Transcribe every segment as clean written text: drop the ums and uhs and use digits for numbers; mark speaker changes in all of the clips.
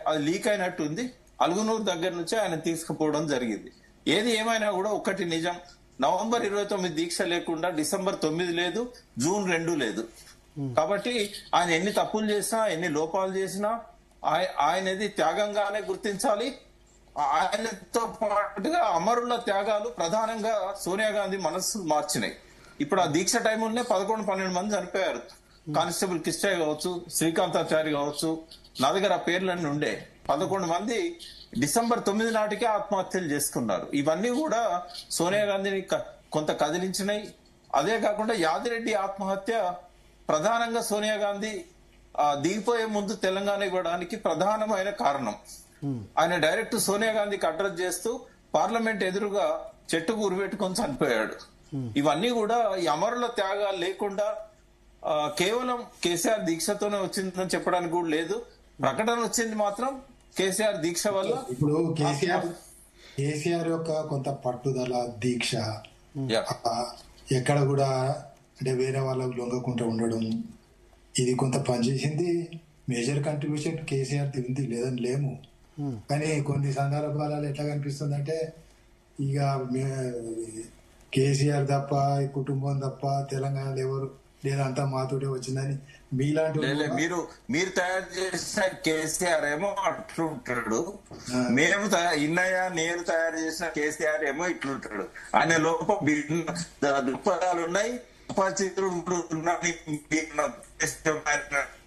Speaker 1: అది లీక్ అయినట్టు ఉంది. అలుగునూరు దగ్గర నుంచి ఆయన తీసుకుపోవడం జరిగింది. ఏది ఏమైనా కూడా ఒకటి నిజం, నవంబర్ 29 దీక్ష లేకుండా డిసెంబర్ 9 లేదు, జూన్ 2 లేదు. కాబట్టి ఆయన ఎన్ని తప్పులు చేసినా, ఎన్ని లోపాలు చేసినా ఆయనది త్యాగంగానే గుర్తించాలి. ఆయనతో పాటుగా అమరుల త్యాగాలు ప్రధానంగా సోనియా గాంధీ మనస్సు మార్చినాయి. ఇప్పుడు ఆ దీక్ష టైంలోనే 11-12 మంది చనిపోయారు. కానిస్టేబుల్ కిష్టయ్య కావచ్చు, శ్రీకాంతాచారి కావచ్చు, నా దగ్గర ఆ పేర్లన్నీ ఉండే. 11 మంది డిసెంబర్ 9 నాటికే ఆత్మహత్యలు చేసుకున్నారు. ఇవన్నీ కూడా సోనియా గాంధీని కొంత కదిలించినాయి. అదే కాకుండా యాదిరెడ్డి ఆత్మహత్య ప్రధానంగా సోనియా గాంధీ దిగిపోయే ముందు తెలంగాణ ఇవ్వడానికి ప్రధానమైన కారణం. ఆయన డైరెక్ట్ సోనియా గాంధీకి అడ్రస్ చేస్తూ పార్లమెంట్ ఎదురుగా చెట్టుకు ఉరిపెట్టుకొని చనిపోయాడు. ఇవన్నీ కూడా ఈ అమరుల త్యాగాలు లేకుండా కేవలం కేసీఆర్ దీక్షతోనే వచ్చిందని చెప్పడానికి కూడా లేదు. ప్రకటన వచ్చింది మాత్రం కేసీఆర్ దీక్ష వల్ల.
Speaker 2: ఇప్పుడు కేసీఆర్ యొక్క కొంత పట్టుదల దీక్ష ఎక్కడ కూడా అంటే వేరే వాళ్ళకు లొంగకుండా ఉండడం, ఇది కొంత పనిచేసింది. మేజర్ కంట్రిబ్యూషన్ కేసీఆర్ ఉంది, లేదని లేము. కానీ కొన్ని సందర్భాలలో ఎట్లా కనిపిస్తుంది అంటే ఇక కేసీఆర్ తప్ప, కుటుంబం తప్ప తెలంగాణలో ఎవరు లేదంతా మాతోటే వచ్చిందని మీలాంటి
Speaker 1: మీరు తయారు చేసిన కేసీఆర్ ఏమో అట్లుంటాడు, మేము నేను తయారు చేసిన కేసీఆర్ ఏమో ఇట్లుంటాడు. ఆయన లోపం దృక్పథాలు ఉన్నాయి,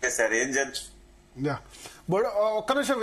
Speaker 1: చేశారు. ఏం చేస్తారు?
Speaker 3: ఒక్క నిమిషం